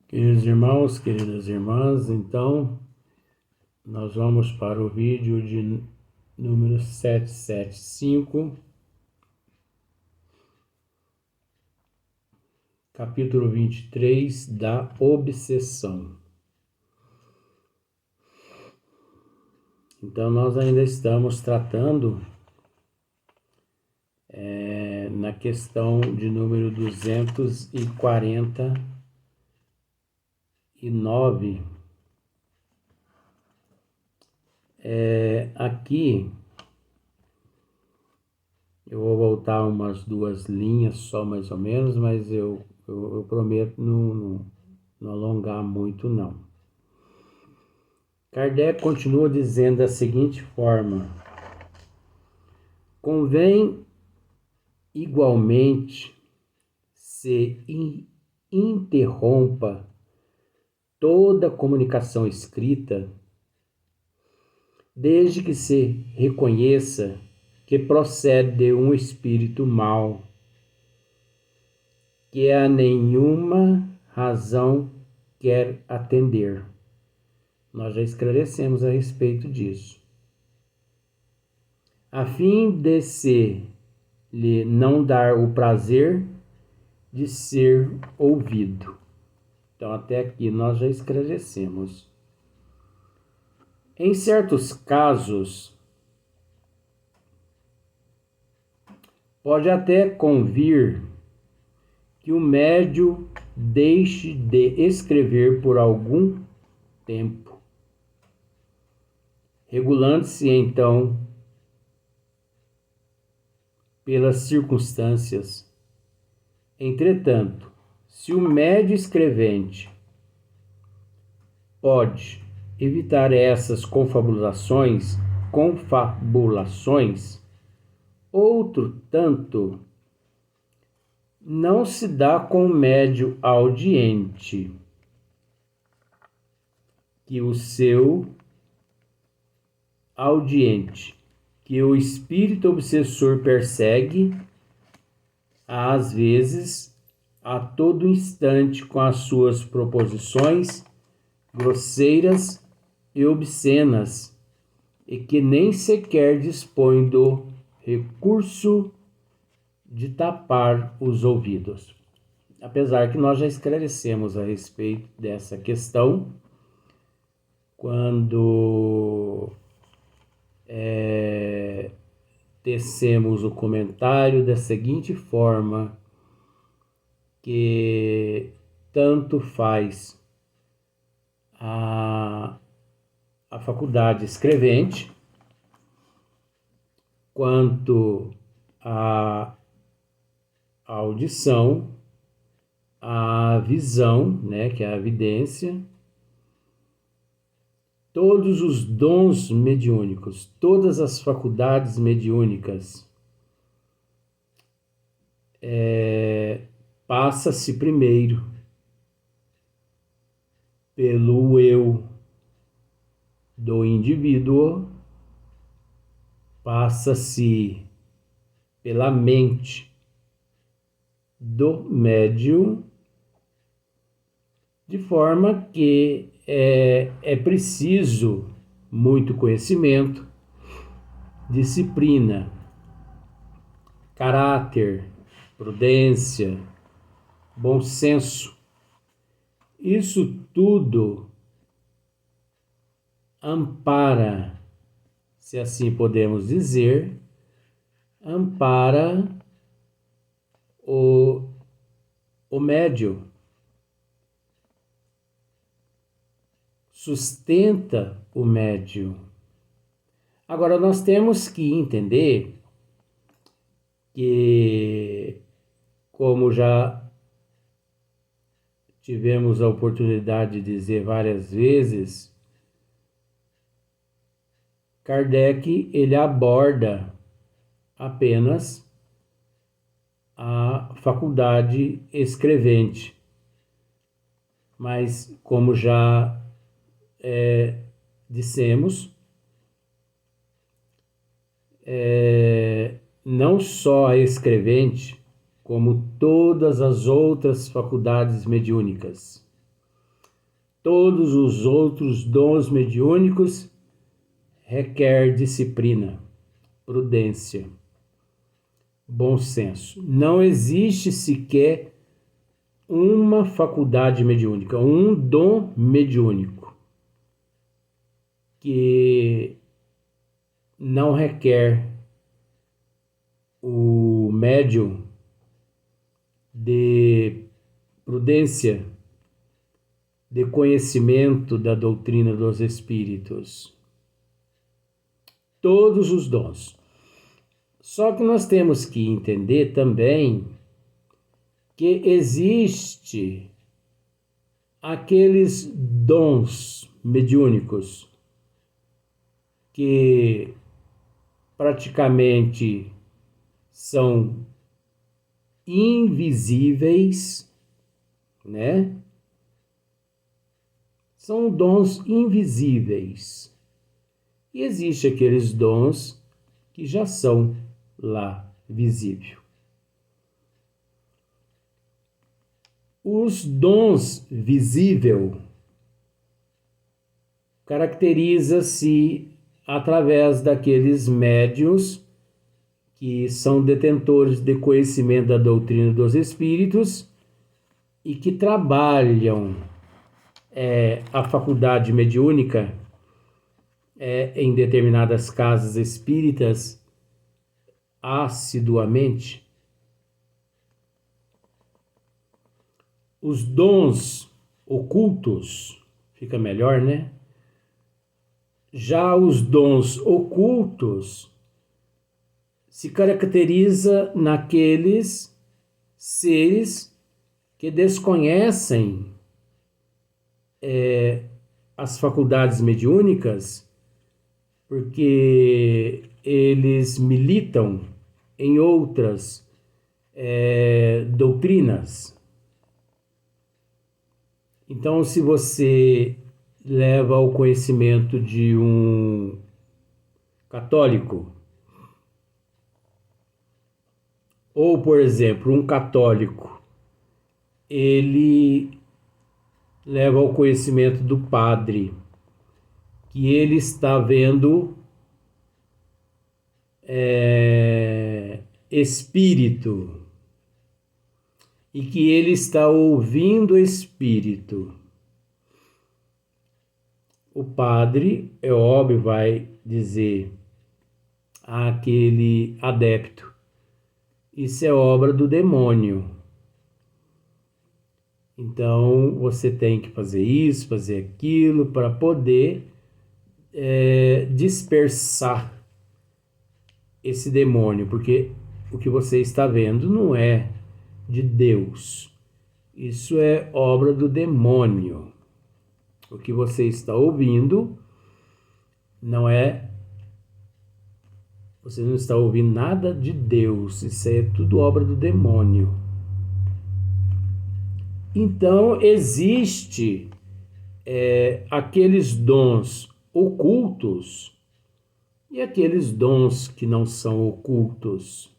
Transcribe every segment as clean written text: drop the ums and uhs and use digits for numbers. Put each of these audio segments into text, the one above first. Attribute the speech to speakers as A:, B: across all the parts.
A: Queridos irmãos, queridas irmãs, então nós vamos para o vídeo de número 775, capítulo 23 da obsessão. Então nós ainda estamos tratando na questão de número 249. Aqui eu vou voltar umas duas linhas só mais ou menos, mas eu prometo não alongar muito não. Kardec continua dizendo da seguinte forma: convém igualmente se interrompa toda comunicação escrita, desde que se reconheça que procede de um espírito mau, que a nenhuma razão quer atender. Nós já esclarecemos a respeito disso. A fim de se lhe não dar o prazer de ser ouvido. Então, até aqui nós já esclarecemos. Em certos casos, pode até convir que o médium deixe de escrever por algum tempo, regulando-se então pelas circunstâncias. Entretanto, se o médium escrevente pode evitar essas confabulações, outro tanto não se dá com o médium audiente, que o espírito obsessor persegue, às vezes, a todo instante com as suas proposições grosseiras e obscenas, e que nem sequer dispõe do recurso de tapar os ouvidos. Apesar que nós já esclarecemos a respeito dessa questão quando tecemos o comentário da seguinte forma, que tanto faz a faculdade escrevente quanto a audição, a visão, né, que é a evidência, todos os dons mediúnicos, todas as faculdades mediúnicas, passa-se primeiro pelo eu do indivíduo, passa-se pela mente do médium, de forma que é preciso muito conhecimento, disciplina, caráter, prudência, bom senso. Isso tudo ampara, se assim podemos dizer, ampara o médium, sustenta o médium. Agora, nós temos que entender que, como já tivemos a oportunidade de dizer várias vezes, Kardec ele aborda apenas a faculdade escrevente, mas como já dissemos, não só a escrevente, como todas as outras faculdades mediúnicas. Todos os outros dons mediúnicos requer disciplina, prudência, bom senso. Não existe sequer uma faculdade mediúnica, um dom mediúnico que não requer o médium de prudência, de conhecimento da doutrina dos espíritos. Todos os dons. Só que nós temos que entender também que existe aqueles dons mediúnicos que praticamente são invisíveis, né? São dons invisíveis. E existem aqueles dons que já são lá visíveis. Os dons visíveis caracteriza-se através daqueles médiuns que são detentores de conhecimento da doutrina dos espíritos e que trabalham a faculdade mediúnica em determinadas casas espíritas assiduamente. Os dons ocultos, fica melhor, né? Já os dons ocultos se caracteriza naqueles seres que desconhecem as faculdades mediúnicas, porque eles militam em outras doutrinas. Então, se você leva ao conhecimento de um católico, ou, por exemplo, um católico, ele leva ao conhecimento do padre que ele está vendo espírito e que ele está ouvindo espírito. O padre, é óbvio, vai dizer àquele adepto: isso é obra do demônio. Então você tem que fazer isso, fazer aquilo para poder dispersar esse demônio, porque o que você está vendo não é de Deus. Isso é obra do demônio. O que você está ouvindo não é... Você não está ouvindo nada de Deus. Isso é tudo obra do demônio. Então, existe aqueles dons ocultos e aqueles dons que não são ocultos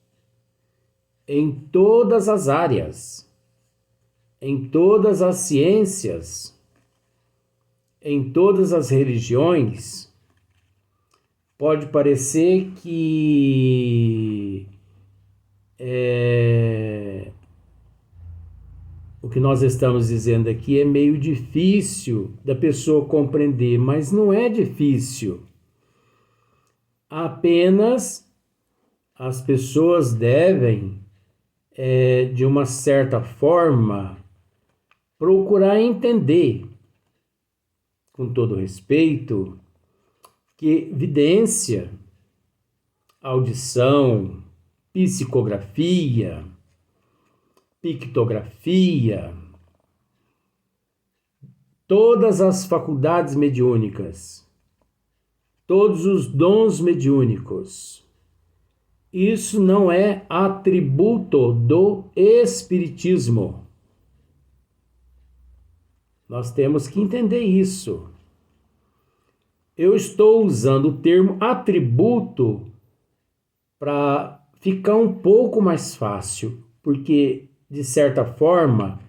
A: em todas as áreas, em todas as ciências, em todas as religiões. Pode parecer que o que nós estamos dizendo aqui é meio difícil da pessoa compreender, mas não é difícil. Apenas as pessoas devem, de uma certa forma, procurar entender, com todo respeito, que vidência, audição, psicografia, pictografia, todas as faculdades mediúnicas, todos os dons mediúnicos, isso não é atributo do espiritismo. Nós temos que entender isso. Eu estou usando o termo atributo para ficar um pouco mais fácil, porque, de certa forma,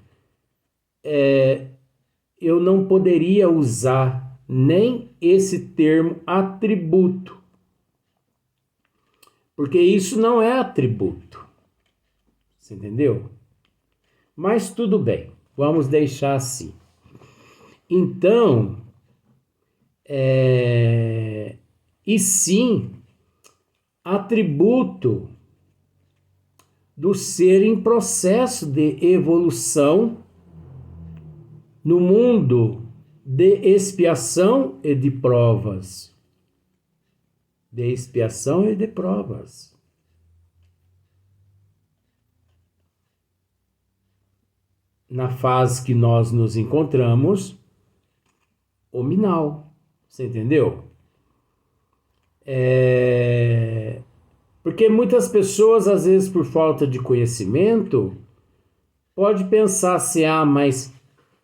A: eu não poderia usar nem esse termo atributo, porque isso não é atributo. Você entendeu? Mas tudo bem, vamos deixar assim. Então, e sim, atributo do ser em processo de evolução no mundo de expiação e de provas. De expiação e de provas. Na fase que nós nos encontramos, hominal. Você entendeu? Porque muitas pessoas, às vezes, por falta de conhecimento, pode pensar assim, mas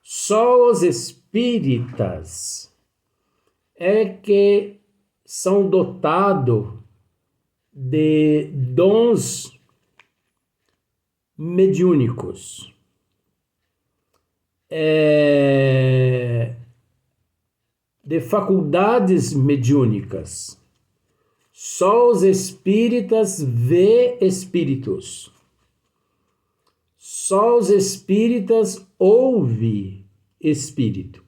A: só os espíritas é que são dotados de dons mediúnicos. De faculdades mediúnicas. Só os espíritas vê espíritos. Só os espíritas ouve espírito.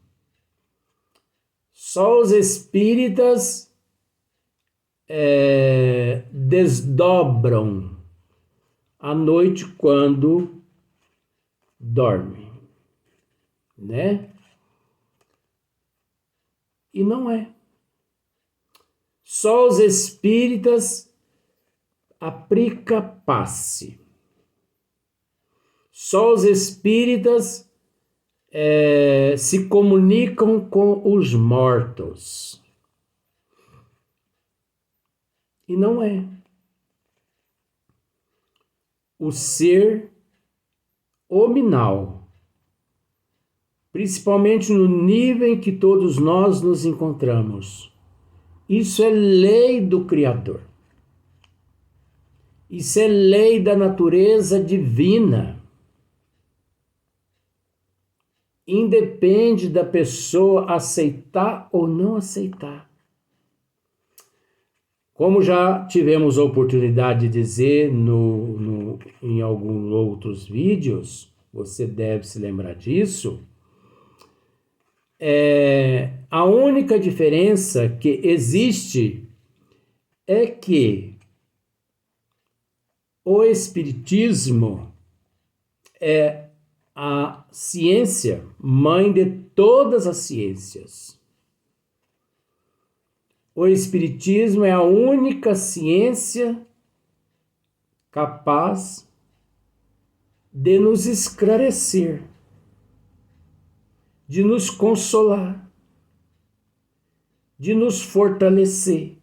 A: Só os espíritas desdobram à noite quando dormem, né? E não é. Só os espíritas aplica passe. Só os espíritas se comunicam com os mortos. E não é. O ser hominal, principalmente no nível em que todos nós nos encontramos, isso é lei do Criador. Isso é lei da natureza divina. Independe da pessoa aceitar ou não aceitar. Como já tivemos a oportunidade de dizer em alguns outros vídeos, você deve se lembrar disso, a única diferença que existe é que o Espiritismo é a ciência, mãe de todas as ciências. O Espiritismo é a única ciência capaz de nos esclarecer, de nos consolar, de nos fortalecer,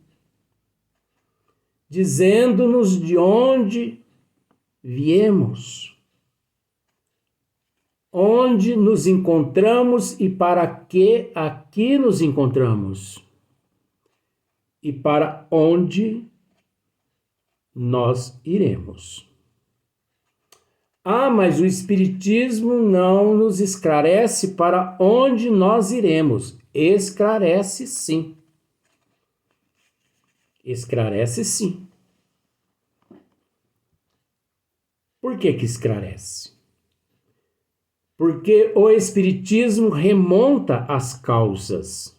A: dizendo-nos de onde viemos, onde nos encontramos e para que aqui nos encontramos, e para onde nós iremos. Mas o Espiritismo não nos esclarece para onde nós iremos. Esclarece sim. Esclarece sim. Por que esclarece? Porque o Espiritismo remonta às causas.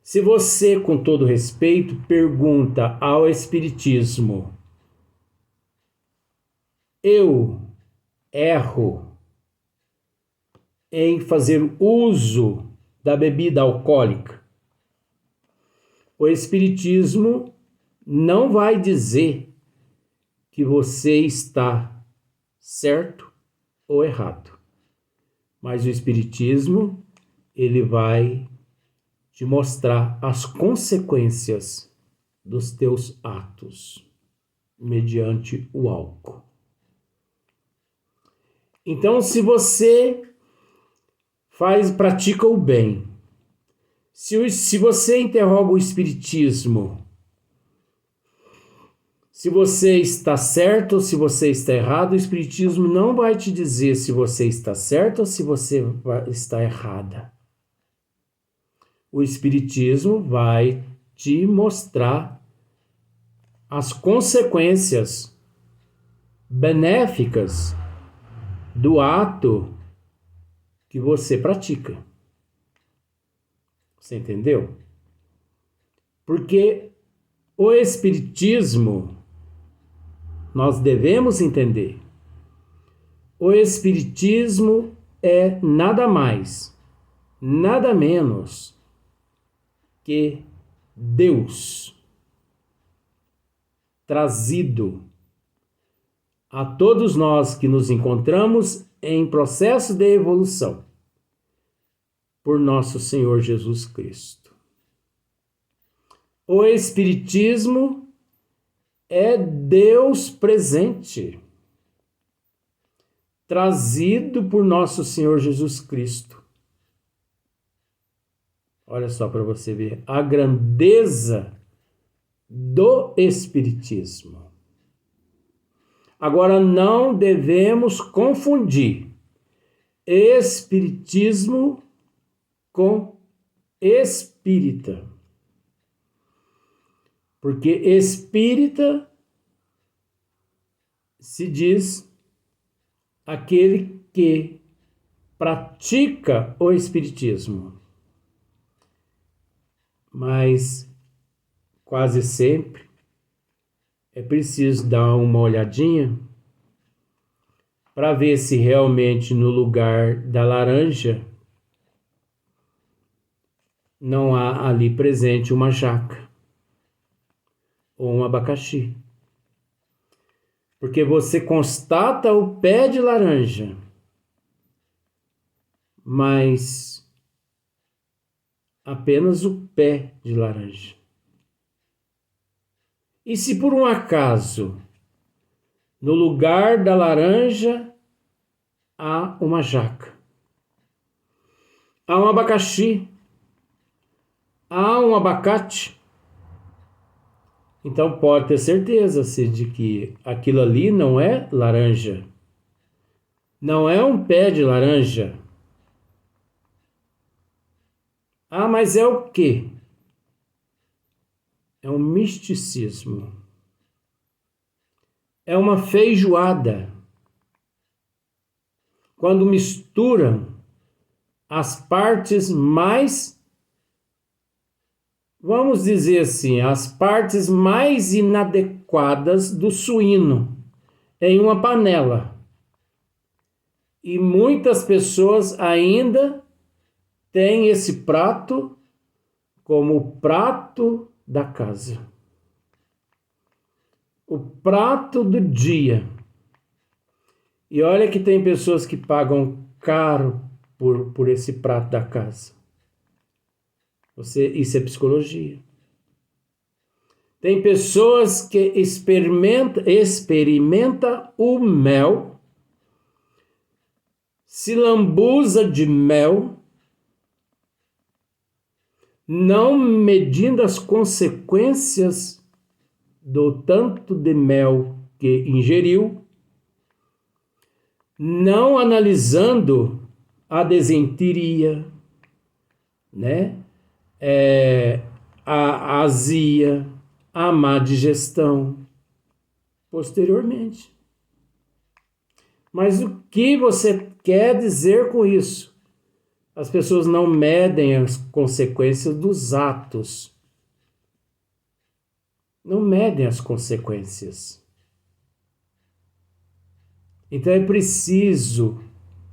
A: Se você, com todo respeito, pergunta ao Espiritismo, eu erro em fazer uso da bebida alcoólica, o Espiritismo não vai dizer que você está certo ou errado. Mas o Espiritismo, ele vai te mostrar as consequências dos teus atos mediante o álcool. Então, se você pratica o bem, se você interroga o Espiritismo, Se você está certo ou se você está errado, o Espiritismo não vai te dizer se você está certo ou se você está errada. O Espiritismo vai te mostrar as consequências benéficas do ato que você pratica. Você entendeu? Porque o Espiritismo, nós devemos entender, o Espiritismo é nada mais, nada menos que Deus trazido a todos nós que nos encontramos em processo de evolução por nosso Senhor Jesus Cristo. O Espiritismo é Deus presente, trazido por nosso Senhor Jesus Cristo. Olha só para você ver a grandeza do Espiritismo. Agora, não devemos confundir Espiritismo com espírita. Porque espírita se diz aquele que pratica o espiritismo. Mas quase sempre é preciso dar uma olhadinha para ver se realmente no lugar da laranja não há ali presente uma jaca ou um abacaxi. Porque você constata o pé de laranja, mas apenas o pé de laranja. E se por um acaso, no lugar da laranja, há uma jaca, há um abacaxi, há um abacate, então pode ter certeza de que aquilo ali não é laranja, não é um pé de laranja. Ah, mas é o quê? É um misticismo. É uma feijoada. Quando misturam as partes mais, vamos dizer assim, as partes mais inadequadas do suíno em uma panela. E muitas pessoas ainda têm esse prato como o prato da casa. O prato do dia. E olha que tem pessoas que pagam caro por esse prato da casa. Isso é psicologia. Tem pessoas que experimenta o mel, se lambuza de mel, não medindo as consequências do tanto de mel que ingeriu, não analisando a desenteria, né? A azia, a má digestão, posteriormente. Mas o que você quer dizer com isso? As pessoas não medem as consequências dos atos. Não medem as consequências. Então é preciso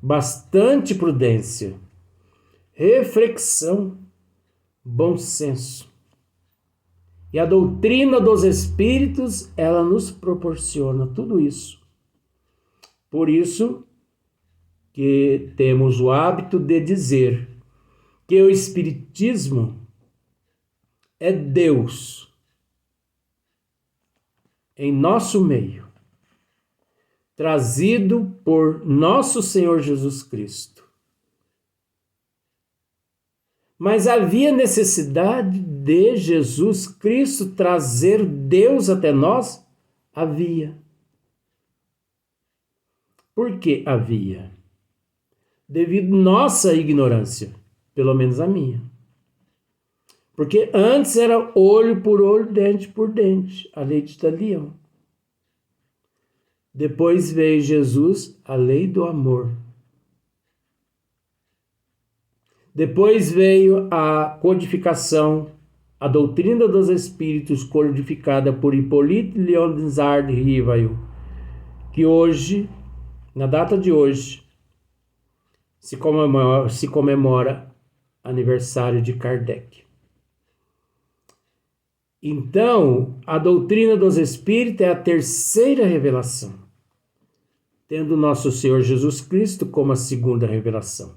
A: bastante prudência, reflexão, bom senso. E a doutrina dos espíritos, ela nos proporciona tudo isso. Por isso que temos o hábito de dizer que o espiritismo é Deus em nosso meio, trazido por nosso Senhor Jesus Cristo. Mas havia necessidade de Jesus Cristo trazer Deus até nós? Havia. Por que havia? Devido à nossa ignorância, pelo menos a minha. Porque antes era olho por olho, dente por dente, a lei de Talião. Depois veio Jesus, a lei do amor. Depois veio a codificação, a doutrina dos espíritos, codificada por Hippolyte Léonard Rivail, que hoje, na data de hoje, se comemora aniversário de Kardec. Então, a doutrina dos espíritos é a terceira revelação, tendo nosso Senhor Jesus Cristo como a segunda revelação.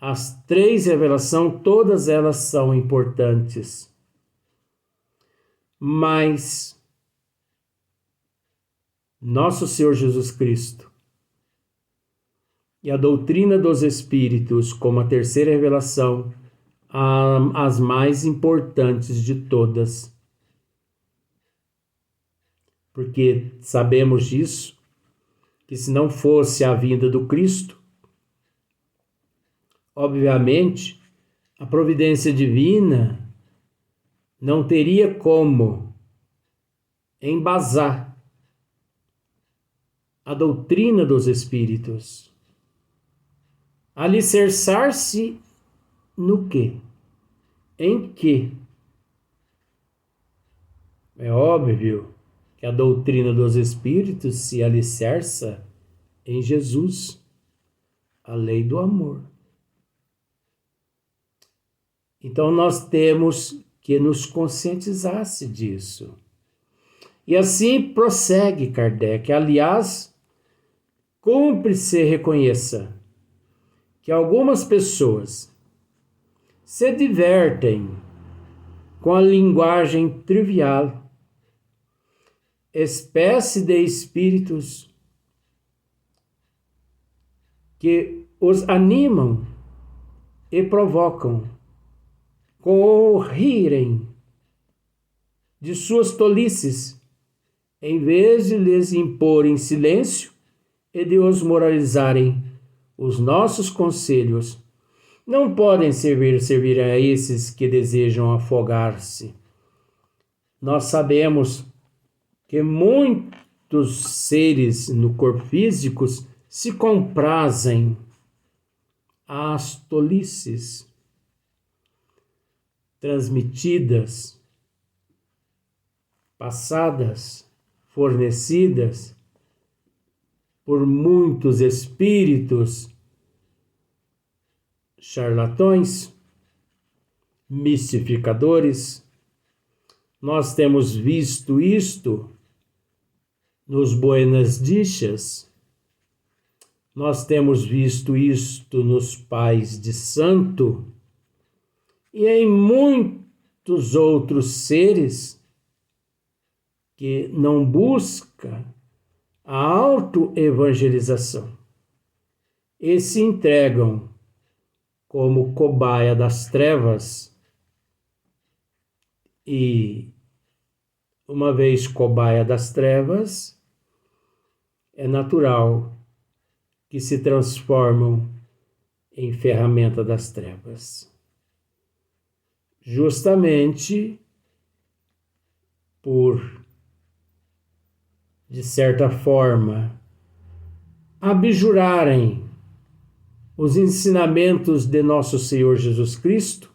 A: As três revelações, todas elas são importantes, mas nosso Senhor Jesus Cristo e a doutrina dos espíritos como a terceira revelação, as mais importantes de todas. Porque sabemos disso, que se não fosse a vinda do Cristo, obviamente, a providência divina não teria como embasar a doutrina dos espíritos. Alicerçar-se no quê? Em quê? É óbvio que a doutrina dos espíritos se alicerça em Jesus, a lei do amor. Então nós temos que nos conscientizar-se disso. E assim prossegue Kardec. Aliás, cumpre se reconheça que algumas pessoas se divertem com a linguagem trivial, espécie de espíritos que os animam e provocam com o rirem de suas tolices, em vez de lhes imporem silêncio e de os moralizarem. Os nossos conselhos não podem servir a esses que desejam afogar-se. Nós sabemos que muitos seres no corpo físico se comprazem às tolices transmitidas, passadas, fornecidas por muitos espíritos charlatões, mistificadores. Nós temos visto isto nos Buenas Dichas, nós temos visto isto nos Pais de Santo e em muitos outros seres que não buscam a autoevangelização e se entregam como cobaia das trevas, e uma vez cobaia das trevas, é natural que se transformam em ferramenta das trevas. Justamente por, de certa forma, abjurarem os ensinamentos de nosso Senhor Jesus Cristo,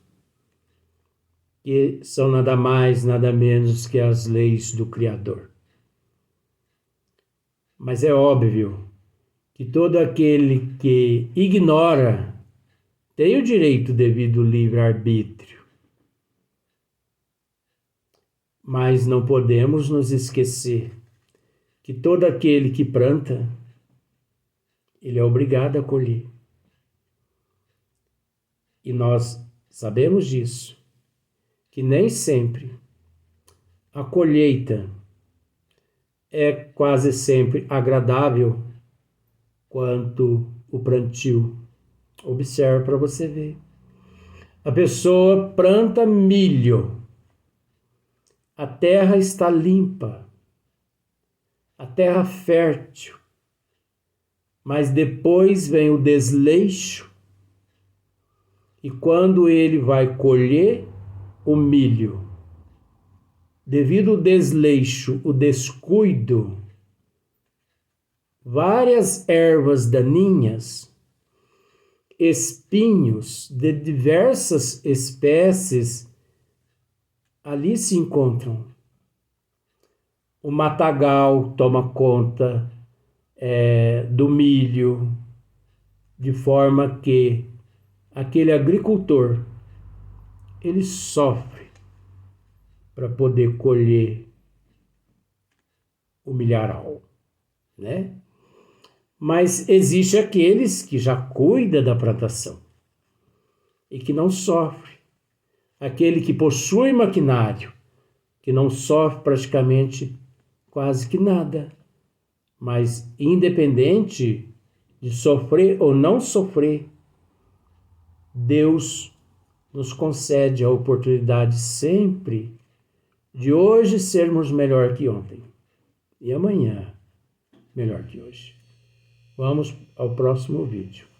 A: que são nada mais, nada menos que as leis do Criador. Mas é óbvio que todo aquele que ignora tem o direito devido ao livre-arbítrio. Mas não podemos nos esquecer que todo aquele que planta, ele é obrigado a colher. E nós sabemos disso, que nem sempre a colheita é quase sempre agradável quanto o plantio. Observe para você ver. A pessoa planta milho, a terra está limpa, a terra fértil, mas depois vem o desleixo, e quando ele vai colher o milho, devido ao desleixo, o descuido, várias ervas daninhas, espinhos de diversas espécies ali se encontram. O matagal toma conta do milho, de forma que aquele agricultor, ele sofre para poder colher o milharal, né? Mas existe aqueles que já cuidam da plantação e que não sofre. Aquele que possui maquinário, que não sofre praticamente quase que nada. Mas independente de sofrer ou não sofrer, Deus nos concede a oportunidade sempre de hoje sermos melhor que ontem e amanhã melhor que hoje. Vamos ao próximo vídeo.